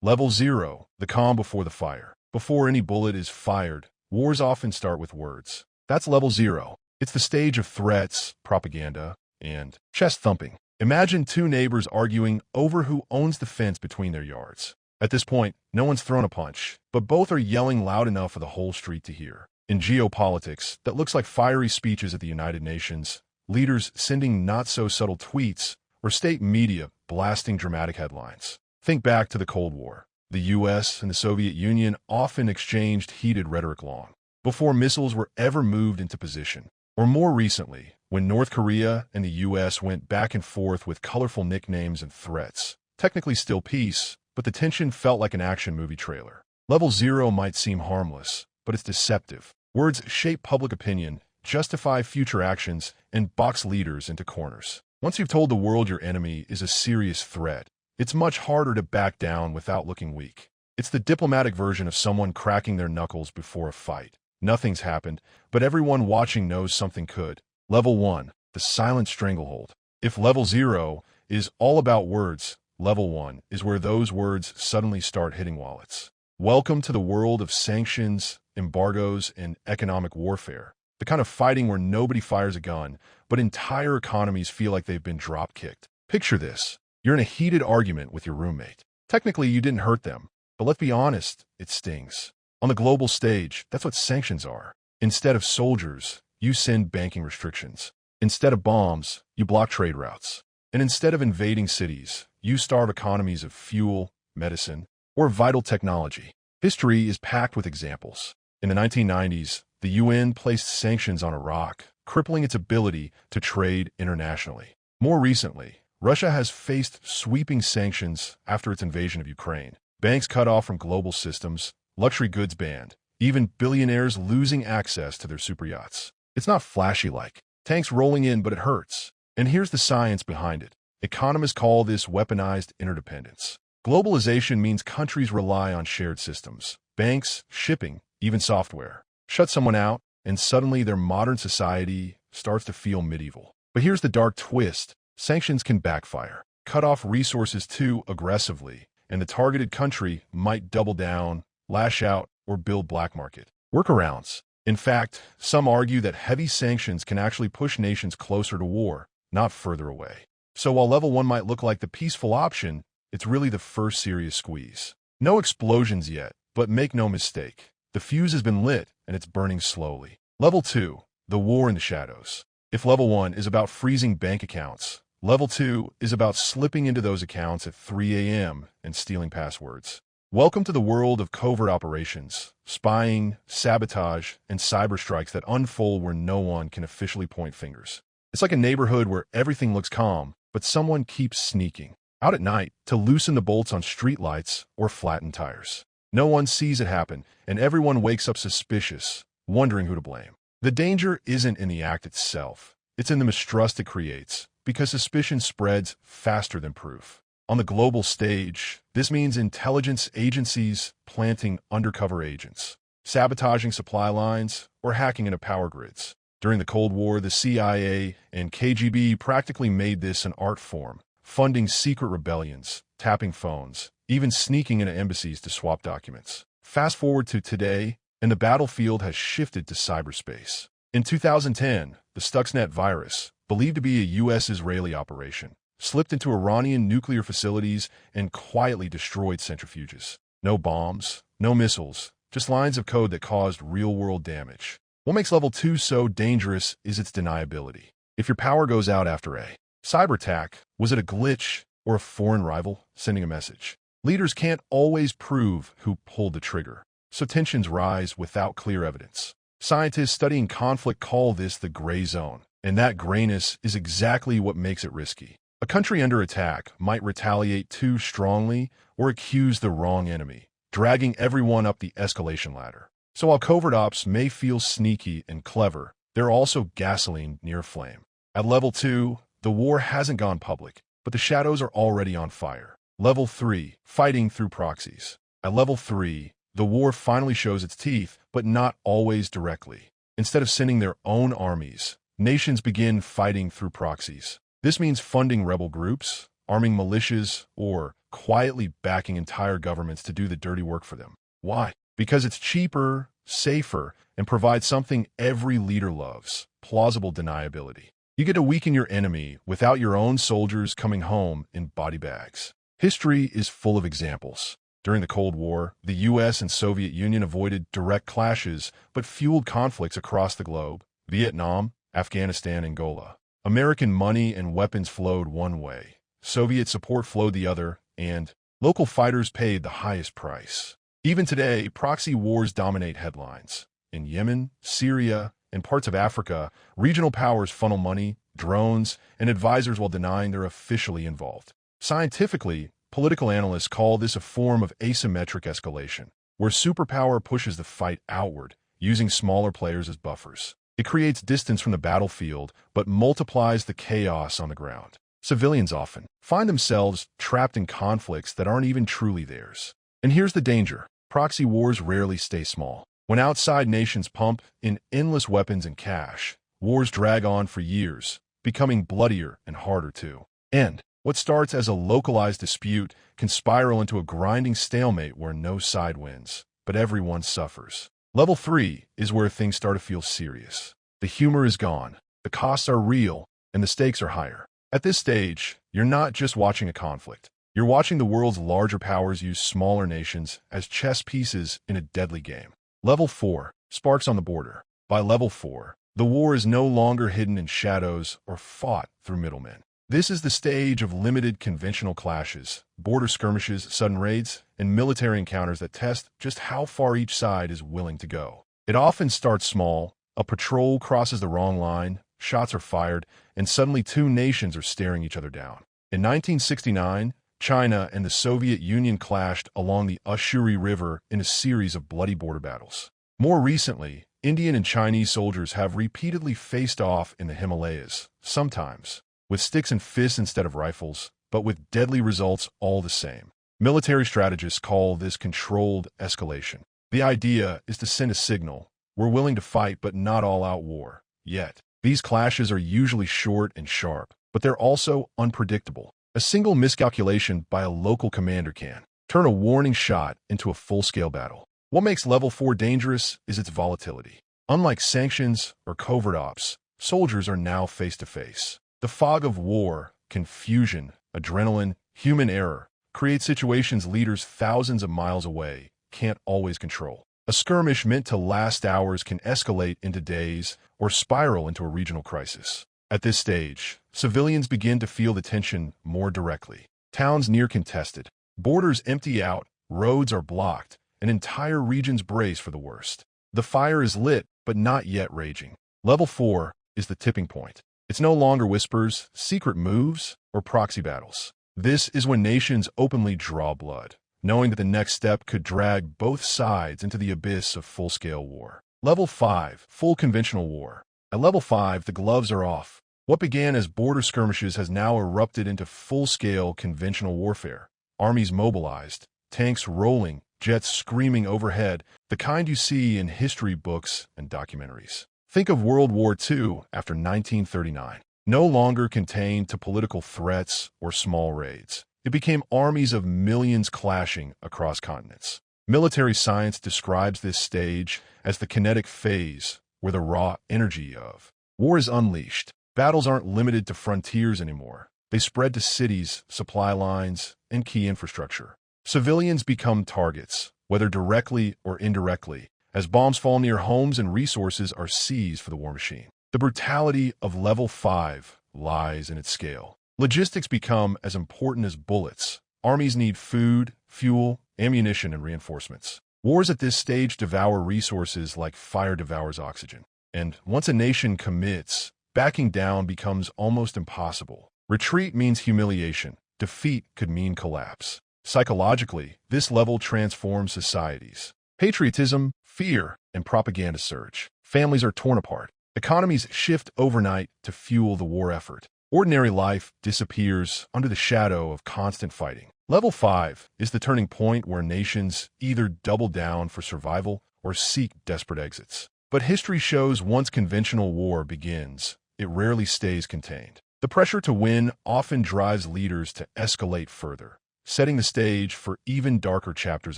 Level 0, the calm before the fire. Before any bullet is fired, wars often start with words. That's level 0. It's the stage of threats, propaganda, and chest thumping. Imagine two neighbors arguing over who owns the fence between their yards. At this point, no one's thrown a punch, but both are yelling loud enough for the whole street to hear. In geopolitics, that looks like fiery speeches at the United Nations, leaders sending not-so-subtle tweets, or state media blasting dramatic headlines. Think back to the Cold War. The US and the Soviet Union often exchanged heated rhetoric long before missiles were ever moved into position. Or more recently, when North Korea and the US went back and forth with colorful nicknames and threats. Technically still peace, but the tension felt like an action movie trailer. Level 0 might seem harmless, but it's deceptive. Words shape public opinion, justify future actions, and box leaders into corners. Once you've told the world your enemy is a serious threat, it's much harder to back down without looking weak. It's the diplomatic version of someone cracking their knuckles before a fight. Nothing's happened, but everyone watching knows something could. Level 1, the silent stranglehold. If level 0 is all about words, level 1 is where those words suddenly start hitting wallets. Welcome to the world of sanctions, embargoes, and economic warfare. The kind of fighting where nobody fires a gun, but entire economies feel like they've been drop-kicked. Picture this. You're in a heated argument with your roommate. Technically, you didn't hurt them, but let's be honest, it stings. On the global stage, that's what sanctions are. Instead of soldiers, you send banking restrictions. Instead of bombs, you block trade routes. And instead of invading cities, you starve economies of fuel, medicine, or vital technology. History is packed with examples. In the 1990s, the UN placed sanctions on Iraq, crippling its ability to trade internationally. More recently, Russia has faced sweeping sanctions after its invasion of Ukraine. Banks cut off from global systems, luxury goods banned, even billionaires losing access to their superyachts. It's not flashy like tanks rolling in, but it hurts. And here's the science behind it. Economists call this weaponized interdependence. Globalization means countries rely on shared systems. Banks, shipping, even software. Shut someone out, and suddenly their modern society starts to feel medieval. But here's the dark twist. Sanctions can backfire. Cut off resources too aggressively, and the targeted country might double down, lash out, or build black market workarounds. In fact, some argue that heavy sanctions can actually push nations closer to war, not further away. So while level 1 might look like the peaceful option, it's really the first serious squeeze. No explosions yet, but make no mistake. The fuse has been lit, and it's burning slowly. Level 2, the war in the shadows. If level 1 is about freezing bank accounts, level 2 is about slipping into those accounts at 3 a.m. and stealing passwords. Welcome to the world of covert operations, spying, sabotage, and cyber strikes that unfold where no one can officially point fingers. It's like a neighborhood where everything looks calm, but someone keeps sneaking out at night to loosen the bolts on streetlights or flatten tires. No one sees it happen, and everyone wakes up suspicious, wondering who to blame. The danger isn't in the act itself. It's in the mistrust it creates, because suspicion spreads faster than proof. On the global stage, this means intelligence agencies planting undercover agents, sabotaging supply lines, or hacking into power grids. During the Cold War, the CIA and KGB practically made this an art form, funding secret rebellions, tapping phones, even sneaking into embassies to swap documents. Fast forward to today, and the battlefield has shifted to cyberspace. In 2010, the Stuxnet virus, believed to be a U.S.-Israeli operation, slipped into Iranian nuclear facilities and quietly destroyed centrifuges. No bombs, no missiles, just lines of code that caused real-world damage. What makes level 2 so dangerous is its deniability. If your power goes out after a cyber attack, was it a glitch or a foreign rival sending a message? Leaders can't always prove who pulled the trigger, so tensions rise without clear evidence. Scientists studying conflict call this the gray zone, and that grayness is exactly what makes it risky. A country under attack might retaliate too strongly or accuse the wrong enemy, dragging everyone up the escalation ladder. So while covert ops may feel sneaky and clever, they're also gasoline near a flame. At level 2, the war hasn't gone public, but the shadows are already on fire. Level 3, fighting through proxies. At level 3, the war finally shows its teeth, but not always directly. Instead of sending their own armies, nations begin fighting through proxies. This means funding rebel groups, arming militias, or quietly backing entire governments to do the dirty work for them. Why? Because it's cheaper, safer, and provides something every leader loves: plausible deniability. You get to weaken your enemy without your own soldiers coming home in body bags. History is full of examples. During the Cold War, the US and Soviet Union avoided direct clashes but fueled conflicts across the globe. Vietnam, Afghanistan, Angola. American money and weapons flowed one way, Soviet support flowed the other, and local fighters paid the highest price. Even today, proxy wars dominate headlines. In Yemen, Syria, and parts of Africa, regional powers funnel money, drones, and advisors while denying they're officially involved. Scientifically, political analysts call this a form of asymmetric escalation, where superpower pushes the fight outward, using smaller players as buffers. It creates distance from the battlefield, but multiplies the chaos on the ground. Civilians often find themselves trapped in conflicts that aren't even truly theirs. And here's the danger. Proxy wars rarely stay small. When outside nations pump in endless weapons and cash, wars drag on for years, becoming bloodier and harder to end. What starts as a localized dispute can spiral into a grinding stalemate where no side wins, but everyone suffers. Level 3 is where things start to feel serious. The humor is gone, the costs are real, and the stakes are higher. At this stage, you're not just watching a conflict. You're watching the world's larger powers use smaller nations as chess pieces in a deadly game. Level 4, sparks on the border. By level 4, the war is no longer hidden in shadows or fought through middlemen. This is the stage of limited conventional clashes, border skirmishes, sudden raids, and military encounters that test just how far each side is willing to go. It often starts small. A patrol crosses the wrong line, shots are fired, and suddenly two nations are staring each other down. In 1969, China and the Soviet Union clashed along the Ushuri River in a series of bloody border battles. More recently, Indian and Chinese soldiers have repeatedly faced off in the Himalayas, sometimes with sticks and fists instead of rifles, but with deadly results all the same. Military strategists call this controlled escalation. The idea is to send a signal: we're willing to fight, but not all-out war. Yet, these clashes are usually short and sharp, but they're also unpredictable. A single miscalculation by a local commander can turn a warning shot into a full-scale battle. What makes level 4 dangerous is its volatility. Unlike sanctions or covert ops, soldiers are now face-to-face. The fog of war, confusion, adrenaline, human error create situations leaders thousands of miles away can't always control. A skirmish meant to last hours can escalate into days or spiral into a regional crisis. At this stage, civilians begin to feel the tension more directly. Towns near contested, borders empty out, roads are blocked, and entire regions brace for the worst. The fire is lit, but not yet raging. Level 4 is the tipping point. It's no longer whispers, secret moves, or proxy battles. This is when nations openly draw blood, knowing that the next step could drag both sides into the abyss of full-scale war. Level 5, full conventional war. At level 5, the gloves are off. What began as border skirmishes has now erupted into full-scale conventional warfare. Armies mobilized, tanks rolling, jets screaming overhead, the kind you see in history books and documentaries. Think of World War II after 1939. No longer contained to political threats or small raids. It became armies of millions clashing across continents. Military science describes this stage as the kinetic phase, where the raw energy of war is unleashed. Battles aren't limited to frontiers anymore. They spread to cities, supply lines, and key infrastructure. Civilians become targets, whether directly or indirectly, as bombs fall near homes and resources are seized for the war machine. The brutality of level 5 lies in its scale. Logistics become as important as bullets. Armies need food, fuel, ammunition, and reinforcements. Wars at this stage devour resources like fire devours oxygen. And once a nation commits, backing down becomes almost impossible. Retreat means humiliation. Defeat could mean collapse. Psychologically, this level transforms societies. Patriotism, fear, and propaganda surge. Families are torn apart. Economies shift overnight to fuel the war effort. Ordinary life disappears under the shadow of constant fighting. Level 5 is the turning point where nations either double down for survival or seek desperate exits. But history shows once conventional war begins, it rarely stays contained. The pressure to win often drives leaders to escalate further, setting the stage for even darker chapters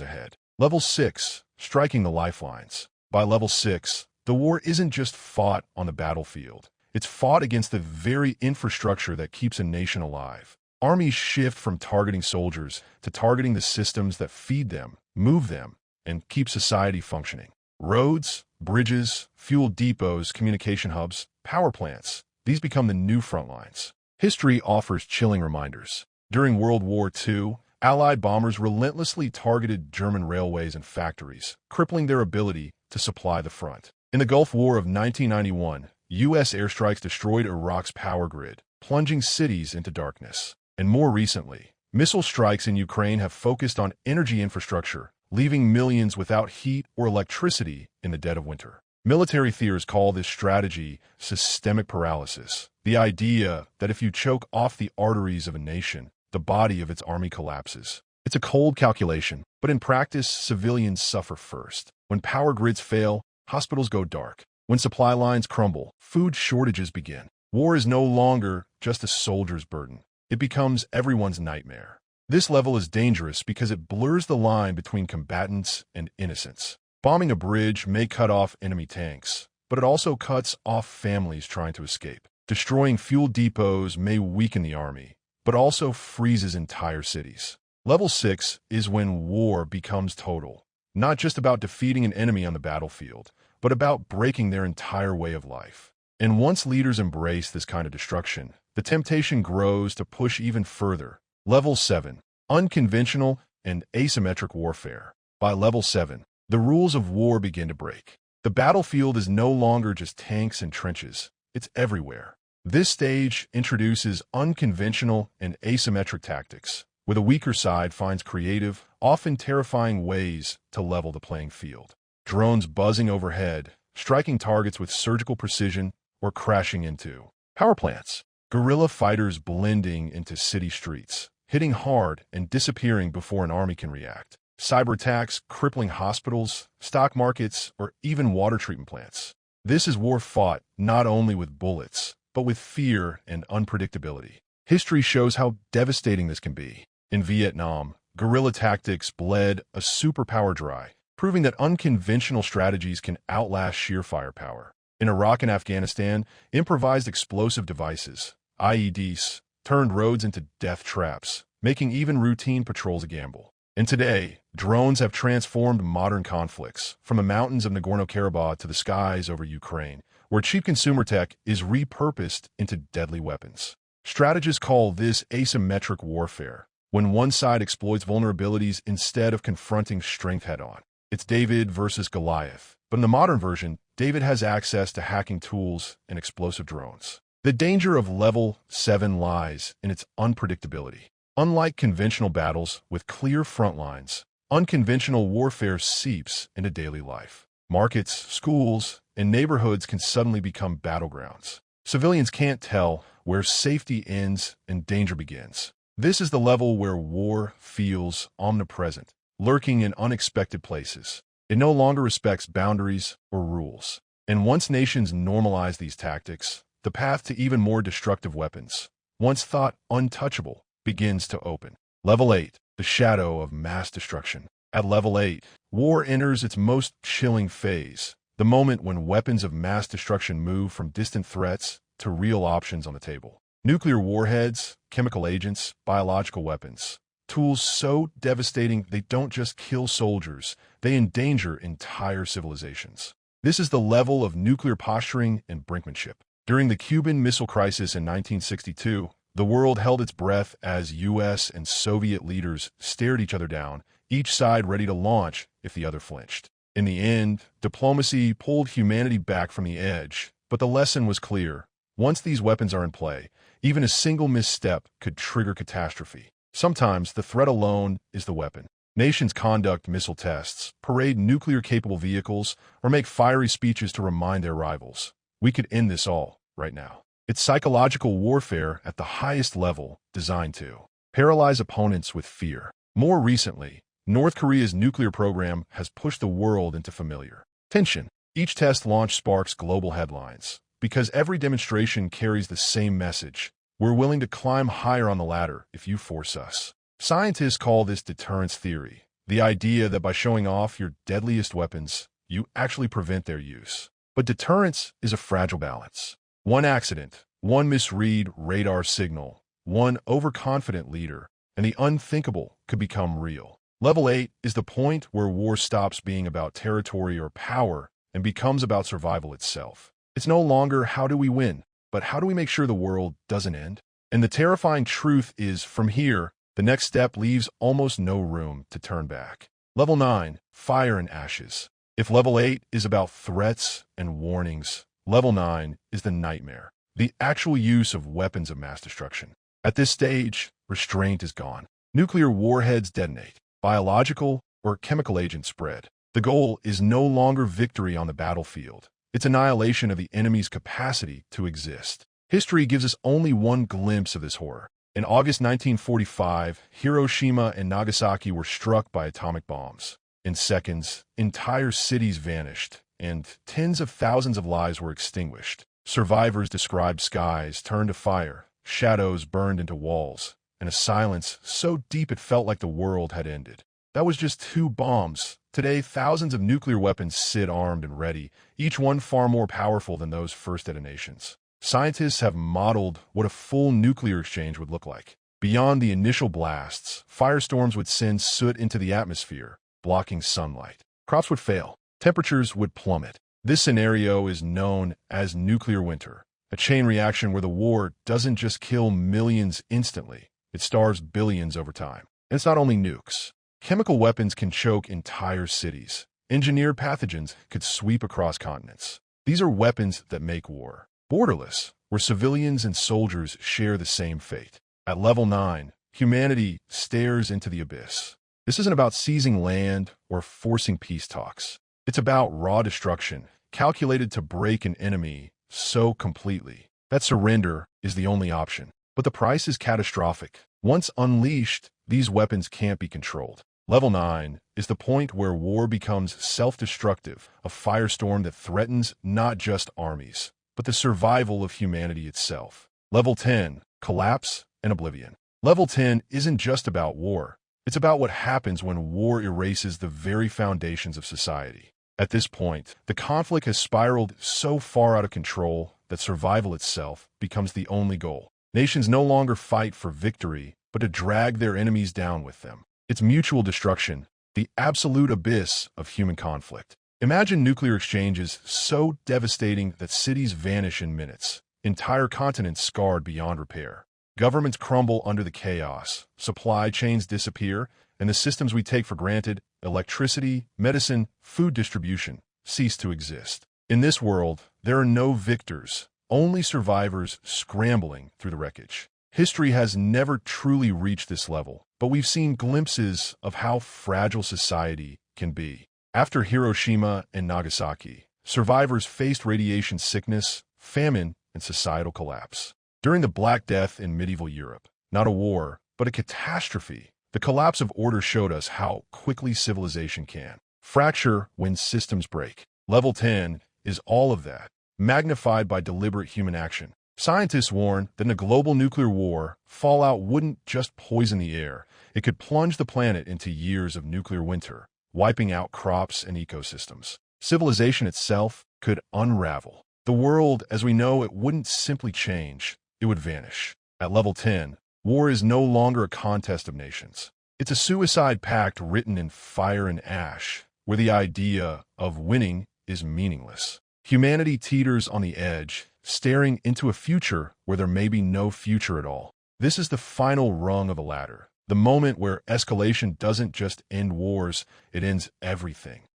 ahead. Level 6. Striking the lifelines. By level 6, the war isn't just fought on the battlefield. It's fought against the very infrastructure that keeps a nation alive. Armies shift from targeting soldiers to targeting the systems that feed them, move them, and keep society functioning. Roads, bridges, fuel depots, communication hubs, power plants. These become the new front lines. History offers chilling reminders. During World War II, Allied bombers relentlessly targeted German railways and factories, crippling their ability to supply the front. In the Gulf War of 1991, U.S. airstrikes destroyed Iraq's power grid, plunging cities into darkness. And more recently, missile strikes in Ukraine have focused on energy infrastructure, leaving millions without heat or electricity in the dead of winter. Military theorists call this strategy systemic paralysis, the idea that if you choke off the arteries of a nation, the body of its army collapses. It's a cold calculation, but in practice, civilians suffer first. When power grids fail, hospitals go dark. When supply lines crumble, food shortages begin. War is no longer just a soldier's burden. It becomes everyone's nightmare. This level is dangerous because it blurs the line between combatants and innocents. Bombing a bridge may cut off enemy tanks, but it also cuts off families trying to escape. Destroying fuel depots may weaken the army, but also freezes entire cities. Level 6 is when war becomes total, not just about defeating an enemy on the battlefield, but about breaking their entire way of life. And once leaders embrace this kind of destruction, the temptation grows to push even further. Level 7. Unconventional and asymmetric warfare. By level 7, the rules of war begin to break. The battlefield is no longer just tanks and trenches. It's everywhere. This stage introduces unconventional and asymmetric tactics, where the weaker side finds creative, often terrifying ways to level the playing field. Drones buzzing overhead, striking targets with surgical precision, or crashing into power plants. Guerrilla fighters blending into city streets, hitting hard and disappearing before an army can react. Cyber attacks crippling hospitals, stock markets, or even water treatment plants. This is war fought not only with bullets, but with fear and unpredictability. History shows how devastating this can be. In Vietnam, guerrilla tactics bled a superpower dry, proving that unconventional strategies can outlast sheer firepower. In Iraq and Afghanistan, improvised explosive devices, IEDs, turned roads into death traps, making even routine patrols a gamble. And today, drones have transformed modern conflicts, from the mountains of Nagorno-Karabakh to the skies over Ukraine, where cheap consumer tech is repurposed into deadly weapons. Strategists call this asymmetric warfare, when one side exploits vulnerabilities instead of confronting strength head-on. It's David versus Goliath, but in the modern version, David has access to hacking tools and explosive drones. The danger of level 7 lies in its unpredictability. Unlike conventional battles with clear front lines, unconventional warfare seeps into daily life. Markets, schools, and neighborhoods can suddenly become battlegrounds. Civilians can't tell where safety ends and danger begins. This is the level where war feels omnipresent, lurking in unexpected places. It no longer respects boundaries or rules. And once nations normalize these tactics, the path to even more destructive weapons, once thought untouchable, begins to open. Level 8. The shadow of mass destruction. At level 8, war enters its most chilling phase, the moment when weapons of mass destruction move from distant threats to real options on the table. Nuclear warheads, chemical agents, biological weapons. Tools so devastating they don't just kill soldiers, they endanger entire civilizations. This is the level of nuclear posturing and brinkmanship. During the Cuban Missile Crisis in 1962, the world held its breath as U.S. and Soviet leaders stared each other down, each side ready to launch if the other flinched. In the end, diplomacy pulled humanity back from the edge, but the lesson was clear. Once these weapons are in play, even a single misstep could trigger catastrophe. Sometimes the threat alone is the weapon. Nations conduct missile tests, parade nuclear-capable vehicles, or make fiery speeches to remind their rivals. We could end this all right now. It's psychological warfare at the highest level, designed to paralyze opponents with fear. More recently, North Korea's nuclear program has pushed the world into familiar tension. Each test launch sparks global headlines, because every demonstration carries the same message. We're willing to climb higher on the ladder if you force us. Scientists call this deterrence theory, the idea that by showing off your deadliest weapons, you actually prevent their use. But deterrence is a fragile balance. One accident, one misread radar signal, one overconfident leader, and the unthinkable could become real. Level 8 is the point where war stops being about territory or power and becomes about survival itself. It's no longer how do we win, but how do we make sure the world doesn't end? And the terrifying truth is, from here, the next step leaves almost no room to turn back. Level 9, Fire and Ashes. If Level 8 is about threats and warnings, Level 9 is the nightmare, the actual use of weapons of mass destruction. At this stage, restraint is gone. Nuclear warheads detonate. Biological or chemical agents spread. The goal is no longer victory on the battlefield. It's annihilation of the enemy's capacity to exist. History gives us only one glimpse of this horror. In August 1945, Hiroshima and Nagasaki were struck by atomic bombs. In seconds, entire cities vanished, and tens of thousands of lives were extinguished. Survivors described skies turned to fire, shadows burned into walls, and a silence so deep it felt like the world had ended. That was just 2 bombs. Today, thousands of nuclear weapons sit armed and ready, each one far more powerful than those first detonations. Scientists have modeled what a full nuclear exchange would look like. Beyond the initial blasts, firestorms would send soot into the atmosphere, blocking sunlight. Crops would fail. Temperatures would plummet. This scenario is known as nuclear winter, a chain reaction where the war doesn't just kill millions instantly, it starves billions over time. And it's not only nukes. Chemical weapons can choke entire cities. Engineered pathogens could sweep across continents. These are weapons that make war borderless, where civilians and soldiers share the same fate. At Level 9, humanity stares into the abyss. This isn't about seizing land or forcing peace talks. It's about raw destruction, calculated to break an enemy so completely that surrender is the only option. But the price is catastrophic. Once unleashed, these weapons can't be controlled. Level 9 is the point where war becomes self-destructive, a firestorm that threatens not just armies, but the survival of humanity itself. Level 10, Collapse and Oblivion. Level 10 isn't just about war. It's about what happens when war erases the very foundations of society. At this point, the conflict has spiraled so far out of control that survival itself becomes the only goal. Nations no longer fight for victory, but to drag their enemies down with them. It's mutual destruction, the absolute abyss of human conflict. Imagine nuclear exchanges so devastating that cities vanish in minutes, entire continents scarred beyond repair. Governments crumble under the chaos, supply chains disappear, and the systems we take for granted, electricity, medicine, food distribution, cease to exist. In this world, there are no victors, only survivors scrambling through the wreckage. History has never truly reached this level, but we've seen glimpses of how fragile society can be. After Hiroshima and Nagasaki, survivors faced radiation sickness, famine, and societal collapse. During the Black Death in medieval Europe, not a war, but a catastrophe, the collapse of order showed us how quickly civilization can fracture when systems break. Level 10 is all of that, magnified by deliberate human action. Scientists warn that in a global nuclear war, fallout wouldn't just poison the air, it could plunge the planet into years of nuclear winter, wiping out crops and ecosystems. Civilization itself could unravel. The world, as we know it, wouldn't simply change, it would vanish. At Level 10, war is no longer a contest of nations. It's a suicide pact written in fire and ash, where the idea of winning is meaningless. Humanity teeters on the edge, staring into a future where there may be no future at all. This is the final rung of a ladder, the moment where escalation doesn't just end wars, it ends everything.